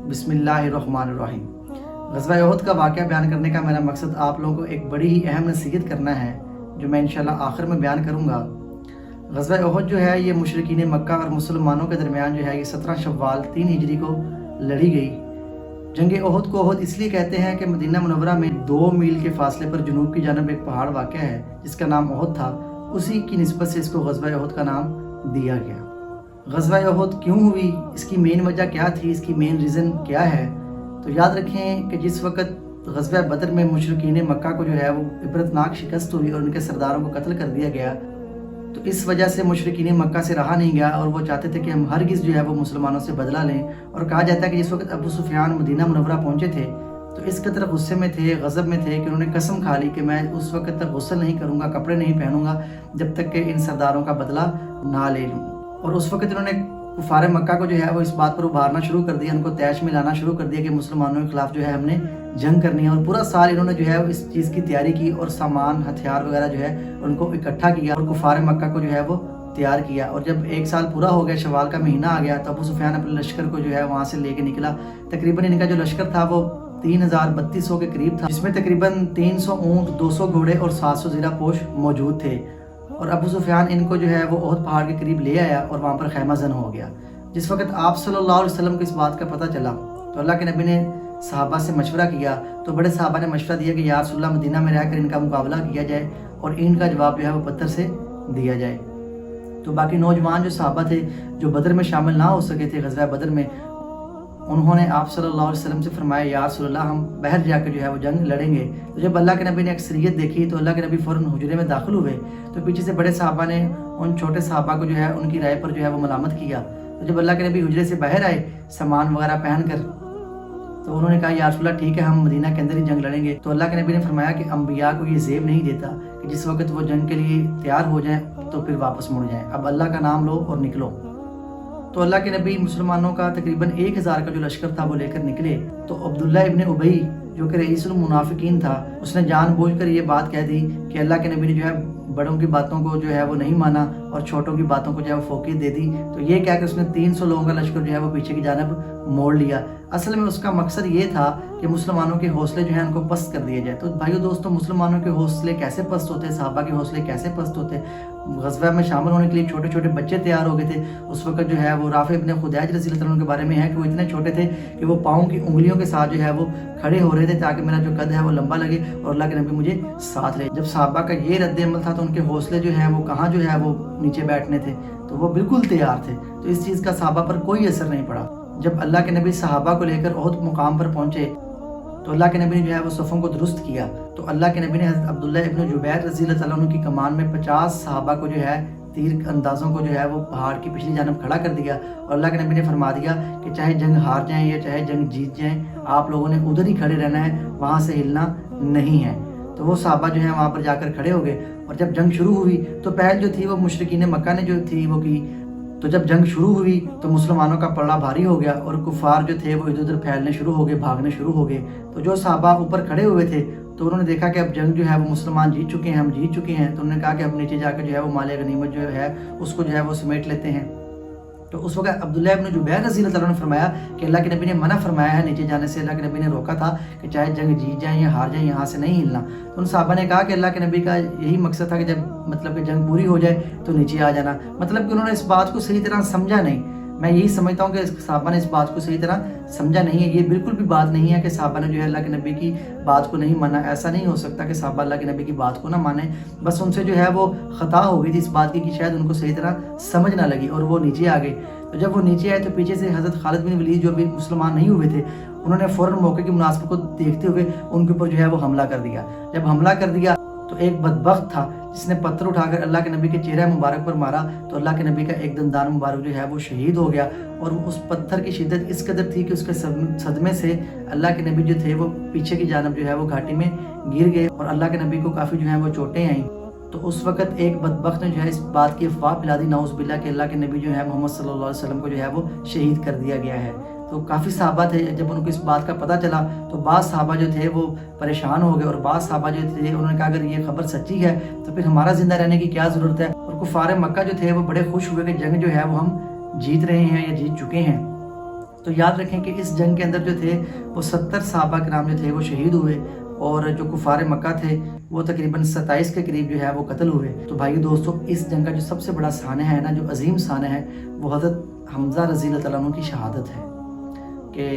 بسم اللہ الرحمن الرحیم۔ غزوہ احد کا واقعہ بیان کرنے کا میرا مقصد آپ لوگوں کو ایک بڑی ہی اہم نصیحت کرنا ہے جو میں انشاءاللہ آخر میں بیان کروں گا۔ غزوہ احد جو ہے یہ مشرکین مکہ اور مسلمانوں کے درمیان جو ہے یہ 17 شوال 3 ہجری کو لڑی گئی۔ جنگ احد کو احد اس لیے کہتے ہیں کہ مدینہ منورہ میں 2 میل کے فاصلے پر جنوب کی جانب ایک پہاڑ واقع ہے جس کا نام احد تھا، اسی کی نسبت سے اس کو غزوہ احد کا نام دیا گیا۔ غزوہ احد کیوں ہوئی، اس کی مین وجہ کیا تھی، اس کی مین ریزن کیا ہے؟ تو یاد رکھیں کہ جس وقت غزوہ بدر میں مشرکین مکہ کو جو ہے وہ عبرتناک شکست ہوئی اور ان کے سرداروں کو قتل کر دیا گیا، تو اس وجہ سے مشرکین مکہ سے رہا نہیں گیا اور وہ چاہتے تھے کہ ہم ہرگز جو ہے وہ مسلمانوں سے بدلہ لیں۔ اور کہا جاتا ہے کہ جس وقت ابو سفیان مدینہ منورہ پہنچے تھے تو اس قدر غصے میں تھے، غضب میں تھے کہ انہوں نے قسم کھا لی کہ میں اس وقت تک غسل نہیں کروں گا، کپڑے نہیں پہنوں گا جب تک کہ ان سرداروں کا بدلہ نہ لے لوں۔ اور اس وقت انہوں نے کفار مکہ کو جو ہے وہ اس بات پر ابھارنا شروع کر دیا، ان کو طیش میں لانا شروع کر دیا کہ مسلمانوں کے خلاف جو ہے ہم نے جنگ کرنی ہے۔ اور پورا سال انہوں نے جو ہے اس چیز کی تیاری کی اور سامان ہتھیار وغیرہ جو ہے ان کو اکٹھا کیا اور کفار مکہ کو جو ہے وہ تیار کیا۔ اور جب 1 سال پورا ہو گیا، شوال کا مہینہ آ گیا، تو ابو سفیان اپنے لشکر کو جو ہے وہاں سے لے کے نکلا۔ تقریباً ان کا جو لشکر تھا وہ 3200 کے قریب تھا، جس میں تقریباً 300 اونٹ، 200 گھوڑے اور 700 زیرہ پوش موجود تھے۔ اور ابو سفیان ان کو جو ہے وہ احد پہاڑ کے قریب لے آیا اور وہاں پر خیمہ زن ہو گیا۔ جس وقت آپ صلی اللہ علیہ وسلم کو اس بات کا پتہ چلا تو اللہ کے نبی نے صحابہ سے مشورہ کیا، تو بڑے صحابہ نے مشورہ دیا کہ یا رسول اللہ مدینہ میں رہ کر ان کا مقابلہ کیا جائے اور ان کا جواب جو ہے وہ پتھر سے دیا جائے۔ تو باقی نوجوان جو صحابہ تھے جو بدر میں شامل نہ ہو سکے تھے غزوہ بدر میں، انہوں نے آپ صلی اللہ علیہ وسلم سے فرمایا یا رسول اللہ ہم باہر جا کر جو ہے وہ جنگ لڑیں گے۔ تو جب اللہ کے نبی نے اکثریت دیکھی تو اللہ کے نبی فوراً حجرے میں داخل ہوئے، تو پیچھے سے بڑے صحابہ نے ان چھوٹے صحابہ کو جو ہے ان کی رائے پر جو ہے وہ ملامت کیا۔ تو جب اللہ کے نبی حجرے سے باہر آئے سامان وغیرہ پہن کر، تو انہوں نے کہا یا رسول اللہ ٹھیک ہے ہم مدینہ کے اندر ہی جنگ لڑیں گے۔ تو اللہ کے نبی نے فرمایا کہ انبیاء کو یہ زیب نہیں دیتا کہ جس وقت وہ جنگ کے لیے تیار ہو جائیں تو پھر واپس مڑ جائیں، اب اللہ کا نام لو اور نکلو۔ تو اللہ کے نبی مسلمانوں کا تقریباً 1000 کا جو لشکر تھا وہ لے کر نکلے۔ تو عبداللہ ابن ابی جو کہ رئیس المنافقین تھا، اس نے جان بوجھ کر یہ بات کہہ دی کہ اللہ کے نبی نے جو ہے بڑوں کی باتوں کو جو ہے وہ نہیں مانا اور چھوٹوں کی باتوں کو جو ہے وہ فوقیت دے دی۔ تو یہ کہہ کے اس نے 300 لوگوں کا لشکر جو ہے وہ پیچھے کی جانب موڑ لیا۔ اصل میں اس کا مقصد یہ تھا کہ مسلمانوں کے حوصلے جو ہیں ان کو پست کر دیے جائے۔ تو بھائیو دوستو، مسلمانوں کے حوصلے کیسے پست ہوتے، صحابہ کے حوصلے کیسے پست ہوتے؟ غزوہ میں شامل ہونے کے لیے چھوٹے چھوٹے بچے تیار ہو گئے تھے۔ اس وقت جو ہے وہ رافع ابن خدیج رضی اللہ عنہ کے بارے میں ہے کہ وہ اتنے چھوٹے تھے کہ وہ پاؤں کی انگلیوں کے ساتھ جو ہے وہ کھڑے ہو رہے تھے تاکہ میرا جو قد ہے وہ لمبا لگے اور اللہ کے نبی مجھے ساتھ لے۔ جب صحابہ کا یہ رد عمل تھا تو ان کے حوصلے جو ہیں وہ کہاں جو ہے وہ نیچے بیٹھنے تھے، تو وہ بالکل تیار تھے۔ تو اس چیز کا صحابہ پر کوئی اثر نہیں پڑا۔ جب اللہ کے نبی صحابہ کو لے کر احد مقام پر پہنچے تو اللہ کے نبی نے جو ہے وہ صفوں کو درست کیا۔ تو اللہ کے نبی نے حضرت عبداللہ ابن جبیر رضی اللہ عنہ کی کمان میں 50 صحابہ کو جو ہے تیر اندازوں کو جو ہے وہ پہاڑ کی پچھلی جانب کھڑا کر دیا اور اللہ کے نبی نے فرما دیا کہ چاہے جنگ ہار جائیں یا چاہے جنگ جیت جائیں، آپ لوگوں نے ادھر ہی کھڑے رہنا ہے، وہاں سے ہلنا نہیں ہے۔ تو وہ صحابہ جو ہیں وہاں پر جا کر کھڑے ہو گئے اور جب جنگ شروع ہوئی تو پہل جو تھی وہ مشرکین مکہ نے جو تھی وہ کی۔ تو جب جنگ شروع ہوئی تو مسلمانوں کا پلڑا بھاری ہو گیا اور کفار جو تھے وہ ادھر ادھر پھیلنے شروع ہو گئے، بھاگنے شروع ہو گئے۔ تو جو صحابہ اوپر کھڑے ہوئے تھے تو انہوں نے دیکھا کہ اب جنگ جو ہے وہ مسلمان جیت چکے ہیں، ہم جیت چکے ہیں۔ تو انہوں نے کہا کہ اب نیچے جا کے جو ہے وہ مال غنیمت جو ہے اس کو جو ہے وہ سمیٹ لیتے ہیں۔ تو اس وقت عبداللہ ابن جبیر رضی اللہ عنہ نے فرمایا کہ اللہ کے نبی نے منع فرمایا ہے نیچے جانے سے، اللہ کے نبی نے روکا تھا کہ چاہے جنگ جیت جائیں یا ہار جائیں یہاں سے نہیں ہلنا۔ تو ان صحابہ نے کہا کہ اللہ کے نبی کا یہی مقصد تھا کہ جب کہ جنگ پوری ہو جائے تو نیچے آ جانا، مطلب کہ انہوں نے اس بات کو صحیح طرح سمجھا نہیں۔ میں یہی سمجھتا ہوں کہ صحابہ نے اس بات کو صحیح طرح سمجھا نہیں ہے۔ یہ بالکل بھی بات نہیں ہے کہ صحابہ نے جو ہے اللہ کے نبی کی بات کو نہیں مانا، ایسا نہیں ہو سکتا کہ صحابہ اللہ کے نبی کی بات کو نہ مانیں، بس ان سے جو ہے وہ خطا ہو گئی تھی اس بات کی کہ شاید ان کو صحیح طرح سمجھ نہ لگی اور وہ نیچے آ گئے۔ تو جب وہ نیچے آئے تو پیچھے سے حضرت خالد بن ولید جو بھی مسلمان نہیں ہوئے تھے، انہوں نے فوراً موقع کی مناسبت کو دیکھتے ہوئے ان کے اوپر جو ہے وہ حملہ کر دیا۔ جب حملہ کر دیا تو ایک بدبخت تھا جس نے پتھر اٹھا کر اللہ کے نبی کے چہرہ مبارک پر مارا، تو اللہ کے نبی کا ایک دندان مبارک جو ہے وہ شہید ہو گیا۔ اور اس پتھر کی شدت اس قدر تھی کہ اس کے صدمے سے اللہ کے نبی جو تھے وہ پیچھے کی جانب جو ہے وہ گھاٹی میں گر گئے اور اللہ کے نبی کو کافی جو ہے وہ چوٹیں آئیں۔ تو اس وقت ایک بدبخت نے جو ہے اس بات کی افواہ پھیلا دی نعوذ باللہ کہ اللہ کے نبی جو ہے محمد صلی اللہ علیہ وسلم کو جو ہے وہ شہید کر دیا گیا ہے۔ تو کافی صحابہ تھے، جب ان کو اس بات کا پتہ چلا تو بعض صحابہ جو تھے وہ پریشان ہو گئے اور بعض صحابہ جو تھے انہوں نے کہا اگر یہ خبر سچی ہے تو پھر ہمارا زندہ رہنے کی کیا ضرورت ہے۔ اور کفار مکہ جو تھے وہ بڑے خوش ہوئے کہ جنگ جو ہے وہ ہم جیت رہے ہیں یا جیت چکے ہیں۔ تو یاد رکھیں کہ اس جنگ کے اندر جو تھے وہ 70 صحابہ کرام جو تھے وہ شہید ہوئے، اور جو کفار مکہ تھے وہ تقریباً 27 کے قریب جو ہے وہ قتل ہوئے۔ تو بھائی دوستو، اس جنگ کا جو سب سے بڑا سانحہ ہے نا، جو عظیم سانحہ ہے، وہ حضرت حمزہ رضی اللہ تعالیٰ عنہ کی شہادت ہے کہ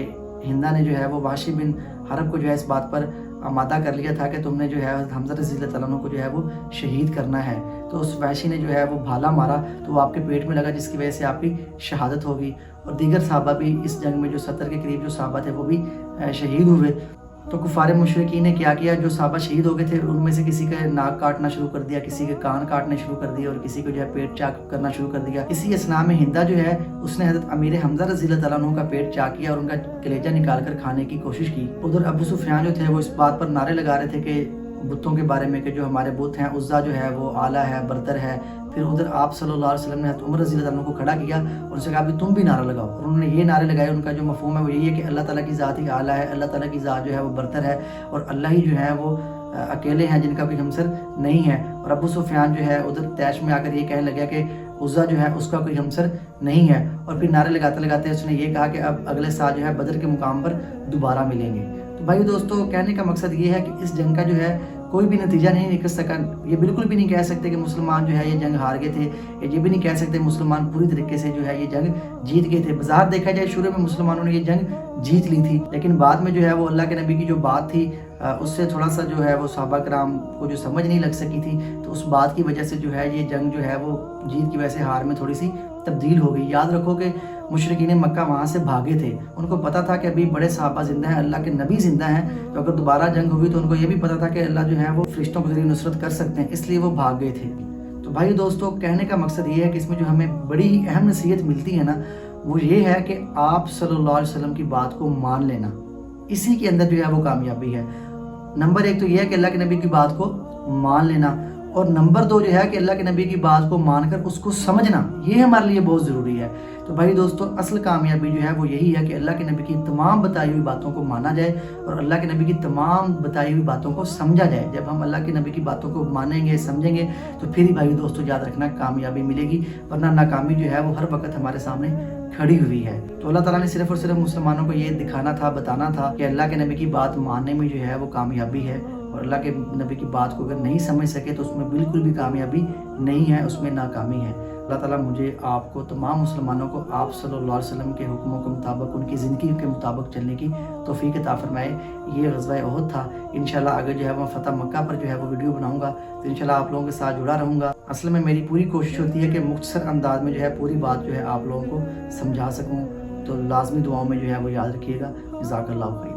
ہندا نے جو ہے وہ وحشی بن حرب کو جو ہے اس بات پر آمادہ کر لیا تھا کہ تم نے جو ہے حضرت حمزہ رضی اللہ تعالیٰ عنہ کو جو ہے وہ شہید کرنا ہے۔ تو اس وحشی نے جو ہے وہ بھالا مارا تو وہ آپ کے پیٹ میں لگا، جس کی وجہ سے آپ کی شہادت ہوگی، اور دیگر صحابہ بھی اس جنگ میں جو 70 کے قریب جو صحابہ تھے وہ بھی شہید ہوئے۔ تو کفار مشرکین نے کیا کیا، جو صحابہ شہید ہو گئے تھے ان میں سے کسی کا ناک کاٹنا شروع کر دیا، کسی کے کان کاٹنے شروع کر دیے، اور کسی کو جو ہے پیٹ چاک کرنا شروع کر دیا۔ اسی اسنا میں ہندا جو ہے اس نے حضرت امیر حمزہ رضی اللہ تعالیٰ عنہ کا پیٹ چاک کیا اور ان کا کلیجہ نکال کر کھانے کی کوشش کی۔ ادھر ابو سفیان جو تھے وہ اس بات پر نعرے لگا رہے تھے کہ بتوں کے بارے میں کہ جو ہمارے بت ہیں، عزا جو ہے وہ اعلیٰ ہے، برتر ہے۔ پھر ادھر آپ صلی اللہ علیہ وسلم نے حضرت عمر رضی اللہ عنہ کو کھڑا کیا اور ان سے کہا کہ تم بھی نعرہ لگاؤ، اور انہوں نے یہ نعرے لگائے۔ ان کا جو مفہوم ہے وہ یہی ہے کہ اللہ تعالیٰ کی ذات ہی اعلیٰ ہے، اللہ تعالیٰ کی ذات جو ہے وہ برتر ہے، اور اللہ ہی جو ہے وہ اکیلے ہیں جن کا کوئی ہمسر نہیں ہے۔ اور ابو سفیان جو ہے ادھر طیش میں آ کر یہ کہنے لگا کہ عزا جو ہے اس کا کوئی ہمسر نہیں ہے، اور پھر نعرے لگاتے لگاتے اس نے یہ کہا کہ اب اگلے سال جو ہے بدر کے مقام پر دوبارہ ملیں گے۔ تو بھائی دوستو، کہنے کا مقصد یہ ہے کہ اس جنگ کا جو ہے کوئی بھی نتیجہ نہیں نکل سکا۔ یہ بالکل بھی نہیں کہہ سکتے کہ مسلمان جو ہے یہ جنگ ہار گئے تھے، یہ بھی نہیں کہہ سکتے مسلمان پوری طریقے سے جو ہے یہ جنگ جیت گئے تھے۔ بظاہر دیکھا جائے شروع میں مسلمانوں نے یہ جنگ جیت لی تھی، لیکن بعد میں جو ہے وہ اللہ کے نبی کی جو بات تھی اس سے تھوڑا سا جو ہے وہ صحابہ کرام کو جو سمجھ نہیں لگ سکی تھی، تو اس بات کی وجہ سے جو ہے یہ جنگ جو ہے وہ جیت کی وجہ سے ہار میں تھوڑی سی تبدیل ہو گئی۔ یاد رکھو کہ مشرکین مکہ وہاں سے بھاگے تھے، ان کو پتا تھا کہ ابھی بڑے صحابہ زندہ ہیں، اللہ کے نبی زندہ ہیں، تو اگر دوبارہ جنگ ہوئی تو ان کو یہ بھی پتا تھا کہ اللہ جو ہے وہ فرشتوں کے ذریعے نصرت کر سکتے ہیں، اس لیے وہ بھاگ گئے تھے۔ تو بھائی دوستو، کہنے کا مقصد یہ ہے کہ اس میں جو ہمیں بڑی اہم نصیحت ملتی ہے نا، وہ یہ ہے کہ آپ صلی اللہ علیہ وسلم کی بات کو مان لینا، اسی کے اندر جو ہے وہ کامیابی ہے۔ نمبر ایک تو یہ ہے کہ اللہ کے نبی کی بات کو مان لینا، اور نمبر دو جو ہے کہ اللہ کے نبی کی بات کو مان کر اس کو سمجھنا، یہ ہمارے لیے بہت ضروری ہے۔ تو بھائی دوستو، اصل کامیابی جو ہے وہ یہی ہے کہ اللہ کے نبی کی تمام بتائی ہوئی باتوں کو مانا جائے اور اللہ کے نبی کی تمام بتائی ہوئی باتوں کو سمجھا جائے۔ جب ہم اللہ کے نبی کی باتوں کو مانیں گے، سمجھیں گے، تو پھر ہی بھائی دوستو یاد رکھنا کامیابی ملے گی، ورنہ ناکامی جو ہے وہ ہر وقت ہمارے سامنے کھڑی ہوئی ہے۔ تو اللہ تعالیٰ نے صرف اور صرف مسلمانوں کو یہ دکھانا تھا، بتانا تھا کہ اللہ کے نبی کی بات ماننے میں جو ہے وہ کامیابی ہے، اور اللہ کے نبی کی بات کو اگر نہیں سمجھ سکے تو اس میں بالکل بھی کامیابی نہیں ہے، اس میں ناکامی ہے۔ اللہ تعالیٰ مجھے آپ کو تمام مسلمانوں کو آپ صلی اللہ علیہ وسلم کے حکموں کے مطابق، ان کی زندگی کے مطابق چلنے کی توفیق عطا فرمائے۔ یہ غزوہ احد تھا۔ انشاءاللہ آگے جو ہے میں فتح مکہ پر جو ہے وہ ویڈیو بناؤں گا، تو انشاءاللہ آپ لوگوں کے ساتھ جڑا رہوں گا۔ اصل میں میری پوری کوشش ہوتی ہے کہ مختصر انداز میں جو ہے پوری بات جو ہے آپ لوگوں کو سمجھا سکوں، تو لازمی دعاؤں میں جو ہے وہ یاد رکھیے گا۔ جزاک اللہ خیر۔